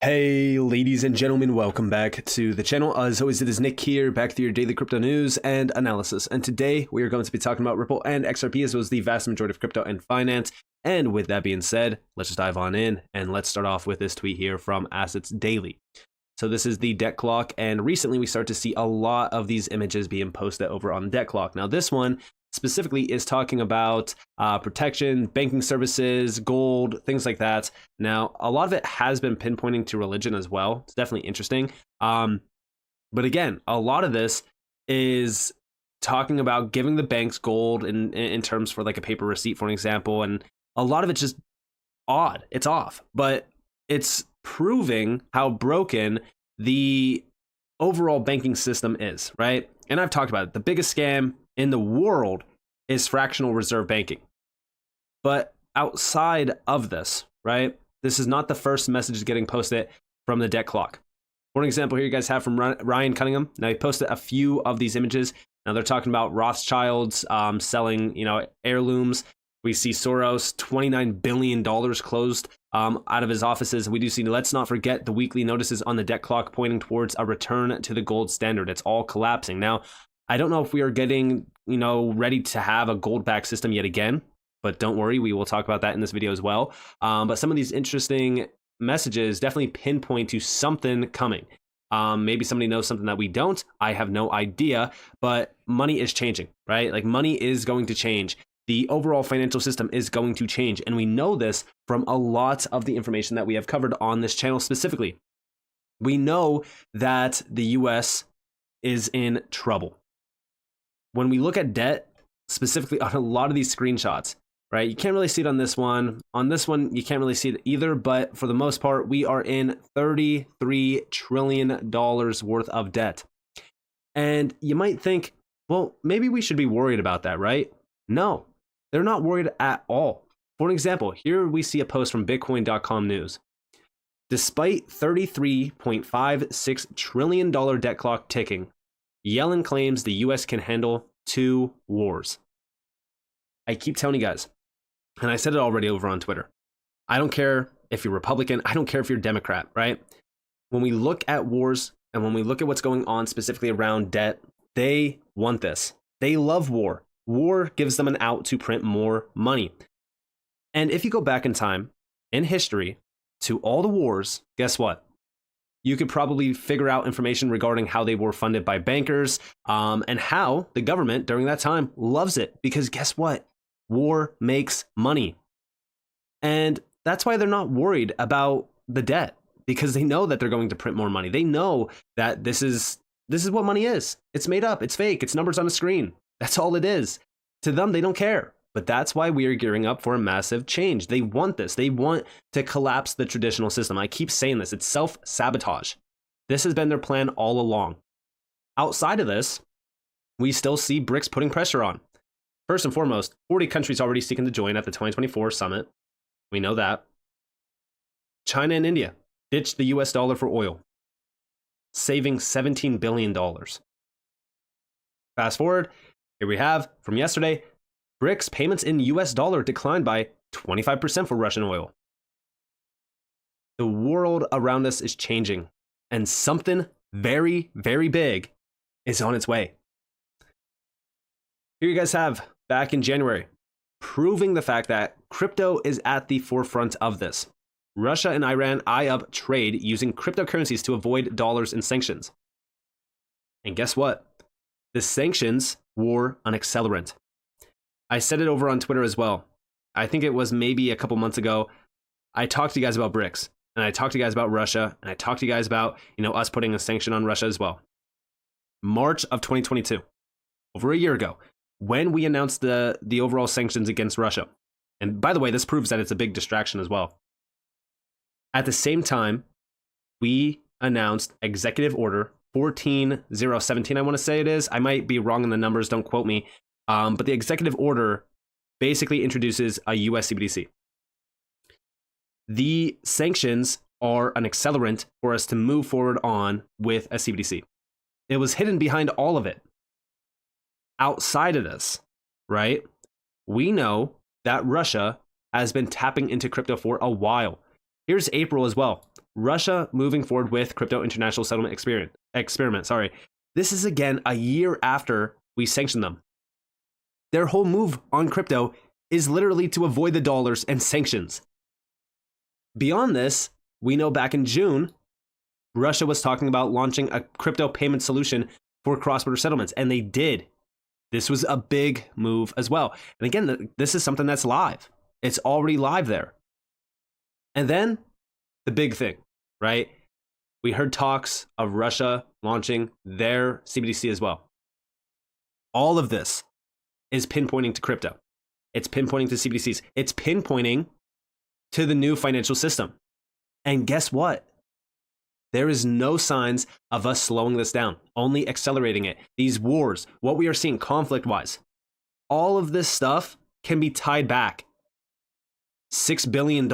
Hey, ladies and gentlemen, welcome back to the channel. As always, it is Nick here, back with your daily crypto news and analysis. And today we are going to be talking about Ripple and XRP, as well as the vast majority of crypto and finance. And with that being said, let's just dive on in and let's start off with this tweet here from Assets Daily. So this is the debt clock, and recently we start to see a lot of these images being posted over on the debt clock. Now this one specifically is talking about protection, banking services, gold, things like that. Now, a lot of it has been pinpointing to religion as well. It's definitely interesting. But again, a lot of this is talking about giving the banks gold in terms for like a paper receipt, for an example. And a lot of it's just odd. It's off. But it's proving how broken the overall banking system is, right? And I've talked about it. The biggest scam in the world is fractional reserve banking. But outside of this, right, this is not the first message getting posted from the debt clock. For an example, here you guys have from Ryan Cunningham. Now he posted a few of these images. Now they're talking about Rothschilds selling, heirlooms. We see Soros, $29 billion closed out of his offices. We do see, let's not forget the weekly notices on the debt clock pointing towards a return to the gold standard. It's all collapsing. Now, I don't know if we are getting, ready to have a gold-backed system yet again, but don't worry, we will talk about that in this video as well. But some of these interesting messages definitely pinpoint to something coming. Maybe somebody knows something that we don't. I have no idea, but money is changing, right? Like money is going to change. The overall financial system is going to change. And we know this from a lot of the information that we have covered on this channel specifically. We know that the US is in trouble. When we look at debt, specifically on a lot of these screenshots, right? You can't really see it on this one. On this one, you can't really see it either. But for the most part, we are in $33 trillion worth of debt. And you might think, well, maybe we should be worried about that, right? No, they're not worried at all. For an example, here we see a post from Bitcoin.com News. Despite $33.56 trillion debt clock ticking, Yellen claims the US can handle 2 wars. I keep telling you guys, and I said it already over on Twitter, I don't care if you're Republican, I don't care if you're Democrat, right? When we look at wars and when we look at what's going on specifically around debt, they want this. They love war. War gives them an out to print more money. And if you go back in time, in history, to all the wars, guess what? You could probably figure out information regarding how they were funded by bankers and how the government during that time loves it. Because guess what? War makes money. And that's why they're not worried about the debt, because they know that they're going to print more money. They know that this is what money is. It's made up. It's fake. It's numbers on a screen. That's all it is. To them, they don't care. But that's why we are gearing up for a massive change. They want this. They want to collapse the traditional system. I keep saying this. It's self-sabotage. This has been their plan all along. Outside of this, we still see BRICS putting pressure on. First and foremost, 40 countries already seeking to join at the 2024 summit. We know that. China and India ditched the US dollar for oil, saving $17 billion. Fast forward, here we have, from yesterday, BRICS payments in US dollar declined by 25% for Russian oil. The world around us is changing, and something very, very big is on its way. Here you guys have, back in January, proving the fact that crypto is at the forefront of this. Russia and Iran eye up trade using cryptocurrencies to avoid dollars and sanctions. And guess what? The sanctions were an accelerant. I said it over on Twitter as well. I think it was maybe a couple months ago. I talked to you guys about BRICS, and I talked to you guys about Russia, and I talked to you guys about, us putting a sanction on Russia as well. March of 2022, over a year ago, when we announced the overall sanctions against Russia. And by the way, this proves that it's a big distraction as well. At the same time, we announced Executive Order 14017, I want to say it is. I might be wrong in the numbers, don't quote me. But the executive order basically introduces a US CBDC. The sanctions are an accelerant for us to move forward on with a CBDC. It was hidden behind all of it. Outside of this, right, we know that Russia has been tapping into crypto for a while. Here's April as well. Russia moving forward with crypto international settlement experiment. Sorry. This is again a year after we sanctioned them. Their whole move on crypto is literally to avoid the dollars and sanctions. Beyond this, we know back in June, Russia was talking about launching a crypto payment solution for cross-border settlements, and they did. This was a big move as well. And again, this is something that's live. It's already live there. And then the big thing, right? We heard talks of Russia launching their CBDC as well. All of this is pinpointing to crypto. It's pinpointing to CBDCs. It's pinpointing to the new financial system. And guess what? There is no signs of us slowing this down, only accelerating it. These wars, what we are seeing conflict-wise, all of this stuff can be tied back. $6 billion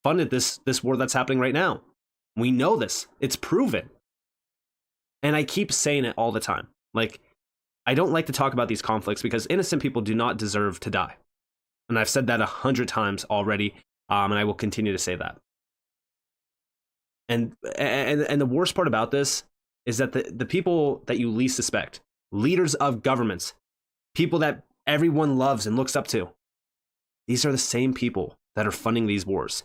funded this war that's happening right now. We know this. It's proven. And I keep saying it all the time. Like, I don't like to talk about these conflicts because innocent people do not deserve to die. And I've said that 100 times already, and I will continue to say that. And the worst part about this is that the people that you least suspect, leaders of governments, people that everyone loves and looks up to, these are the same people that are funding these wars.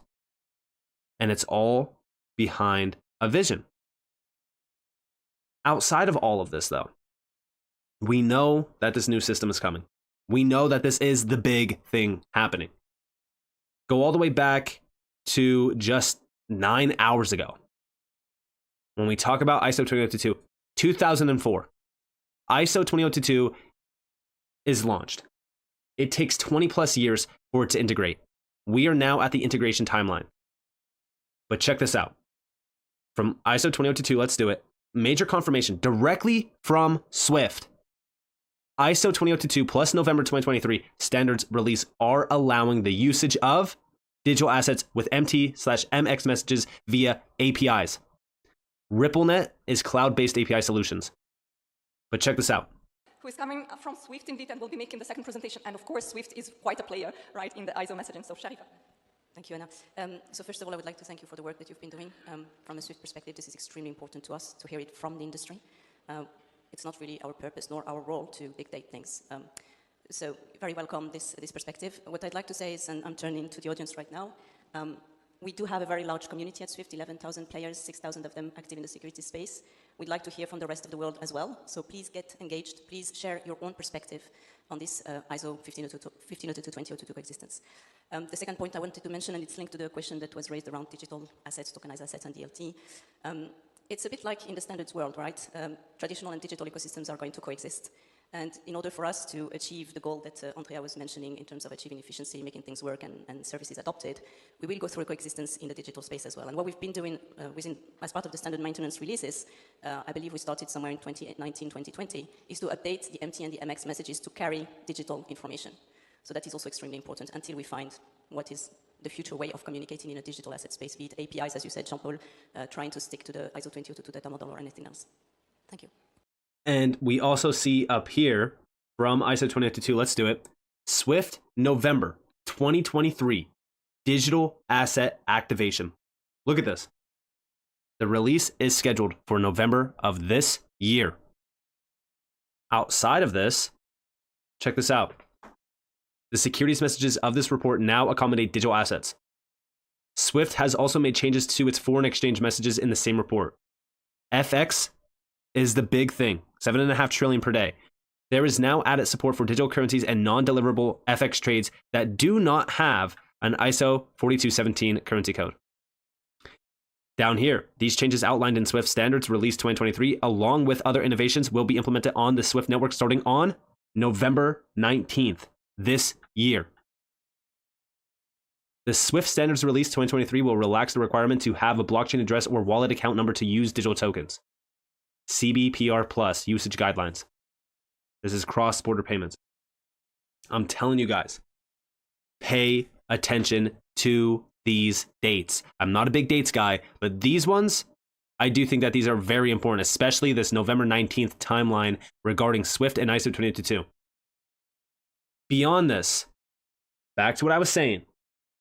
And it's all behind a vision. Outside of all of this, though, we know that this new system is coming. We know that this is the big thing happening. Go all the way back to just 9 hours ago. When we talk about ISO 20022, 2004, ISO 20022 is launched. It takes 20 plus years for it to integrate. We are now at the integration timeline. But check this out. From ISO 20022, let's do it. Major confirmation directly from Swift. ISO 20022 plus November 2023 standards release are allowing the usage of digital assets with MT/MX messages via APIs. RippleNet is cloud-based API solutions. But check this out. Who is coming from Swift indeed and will be making the second presentation. And of course, Swift is quite a player, right, in the ISO messaging. So Sharifa. Thank you, Anna. So first of all, I would like to thank you for the work that you've been doing. From a Swift perspective, this is extremely important to us to hear it from the industry. It's not really our purpose nor our role to dictate things. So very welcome this perspective. What I'd like to say is, and I'm turning to the audience right now, we do have a very large community at Swift, 11,000 players, 6,000 of them active in the security space. We'd like to hear from the rest of the world as well. So please get engaged. Please share your own perspective on this ISO 1502-2002 coexistence. The second point I wanted to mention, and it's linked to the question that was raised around digital assets, tokenized assets, and DLT. It's a bit like in the standards world, right? Traditional and digital ecosystems are going to coexist. And in order for us to achieve the goal that Andrea was mentioning in terms of achieving efficiency, making things work, and services adopted, we will go through a coexistence in the digital space as well. And what we've been doing as part of the standard maintenance releases, I believe we started somewhere in 2019, 2020, is to update the MT and the MX messages to carry digital information. So that is also extremely important until we find what is the future way of communicating in a digital asset space, be it APIs, as you said, Jean-Paul, trying to stick to the ISO 20022 data model or anything else. Thank you. And we also see up here from ISO 2022, let's do it, Swift November 2023 digital asset activation. Look at this. The release is scheduled for November of this year. Outside of this, check this out. The securities messages of this report now accommodate digital assets. Swift has also made changes to its foreign exchange messages in the same report. FX is the big thing, 7.5 trillion per day. There is now added support for digital currencies and non-deliverable FX trades that do not have an ISO 4217 currency code. Down here, these changes outlined in Swift Standards Release 2023, along with other innovations, will be implemented on the Swift network starting on November 19th this year. The Swift Standards Release 2023 will relax the requirement to have a blockchain address or wallet account number to use digital tokens. CBPR Plus usage guidelines. This is cross-border payments. I'm telling you guys, pay attention to these dates. I'm not a big dates guy, but these ones, I do think that these are very important, especially this November 19th timeline regarding Swift and ISO 2022. Beyond this, back to what I was saying,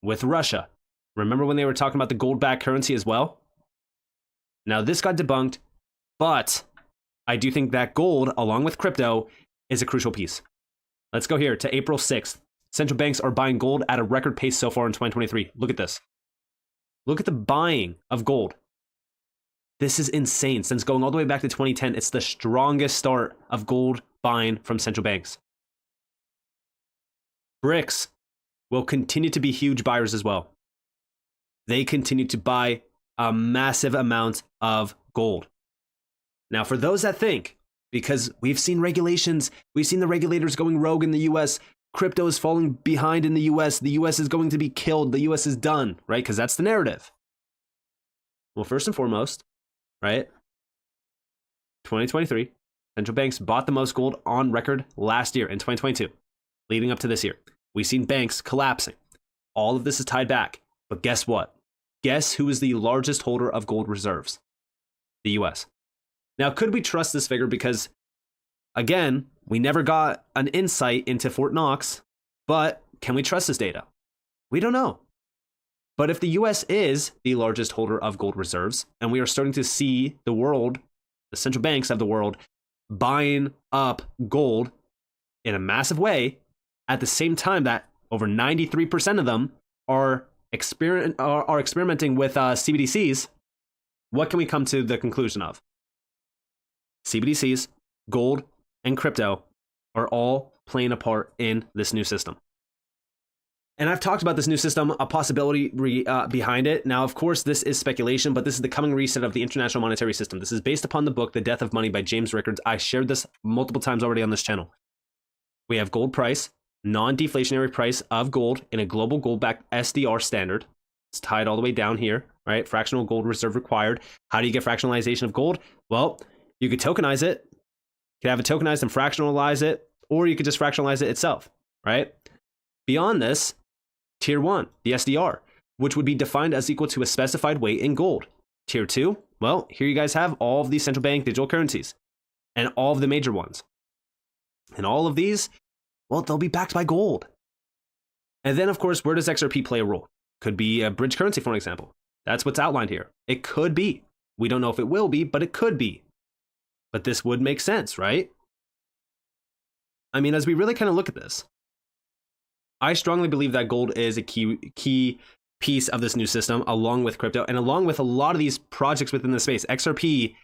with Russia Remember when they were talking about the gold-backed currency as well? Now, this got debunked, but I do think that gold, along with crypto, is a crucial piece. Let's go here to April 6th. Central banks are buying gold at a record pace so far in 2023. Look at this. Look at the buying of gold. This is insane. Since going all the way back to 2010, it's the strongest start of gold buying from central banks. BRICS will continue to be huge buyers as well. They continue to buy a massive amount of gold. Now, for those that think, because we've seen regulations, we've seen the regulators going rogue in the US, crypto is falling behind in the US is going to be killed, the US is done, right? Because that's the narrative. Well, first and foremost, right? 2023, central banks bought the most gold on record last year in 2022, leading up to this year. We've seen banks collapsing. All of this is tied back. But guess what? Guess who is the largest holder of gold reserves? The US. Now, could we trust this figure? Because, again, we never got an insight into Fort Knox, but can we trust this data? We don't know. But if the US is the largest holder of gold reserves, and we are starting to see the world, the central banks of the world, buying up gold in a massive way, at the same time that over 93% of them are experimenting with CBDCs, what can we come to the conclusion of? CBDCs, gold, and crypto are all playing a part in this new system. And I've talked about this new system, a possibility behind it. Now, of course, this is speculation, but this is the coming reset of the international monetary system. This is based upon the book, The Death of Money by James Rickards. I shared this multiple times already on this channel. We have gold price, non-deflationary price of gold in a global gold-backed SDR standard. It's tied all the way down here, right? Fractional gold reserve required. How do you get fractionalization of gold? Well, you could tokenize it. You could have it tokenized and fractionalize it, or you could just fractionalize it itself, right? Beyond this, Tier 1, the SDR, which would be defined as equal to a specified weight in gold. Tier 2, well, here you guys have all of these central bank digital currencies and all of the major ones. And all of these, well, they'll be backed by gold. And then, of course, where does XRP play a role? Could be a bridge currency, for example. That's what's outlined here. It could be. We don't know if it will be, but it could be. But this would make sense, right? I mean, as we really kind of look at this, I strongly believe that gold is a key piece of this new system, along with crypto, and along with a lot of these projects within the space. XRP,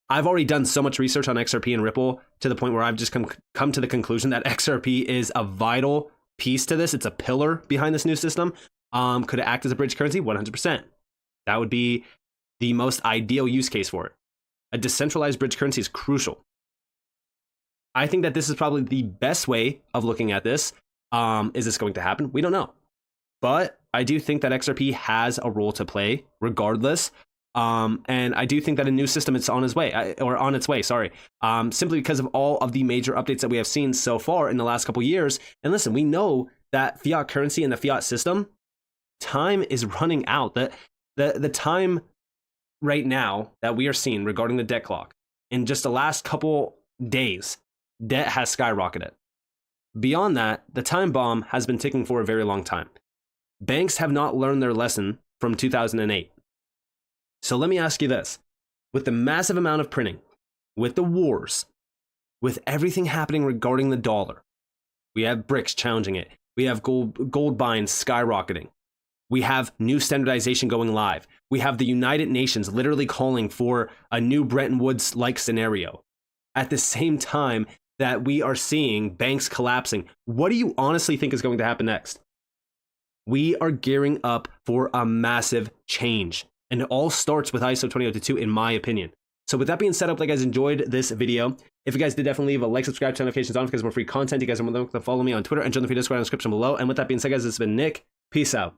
I've already done so much research on XRP and Ripple to the point where I've just come to the conclusion that XRP is a vital piece to this. It's a pillar behind this new system. Could it act as a bridge currency? 100%. That would be the most ideal use case for it. A decentralized bridge currency is crucial. I think that this is probably the best way of looking at this. Is this going to happen? We don't know. But I do think that XRP has a role to play regardless. And I do think that a new system is on its way, simply because of all of the major updates that we have seen so far in the last couple of years. And listen, we know that fiat currency and the fiat system, time is running out. The time right now that we are seeing regarding the debt clock, in just the last couple days, debt has skyrocketed. Beyond that, the time bomb has been ticking for a very long time. Banks have not learned their lesson from 2008. So let me ask you this. With the massive amount of printing, with the wars, with everything happening regarding the dollar, we have BRICS challenging it. We have gold buying skyrocketing. We have new standardization going live. We have the United Nations literally calling for a new Bretton Woods-like scenario. At the same time that we are seeing banks collapsing, what do you honestly think is going to happen next? We are gearing up for a massive change. And it all starts with ISO 20022, in my opinion. So with that being said, I hope you guys enjoyed this video. If you guys did, definitely leave a like, subscribe, turn notifications on because more free content. You guys are more than welcome to follow me on Twitter and join the free Discord in the description below. And with that being said, guys, this has been Nick. Peace out.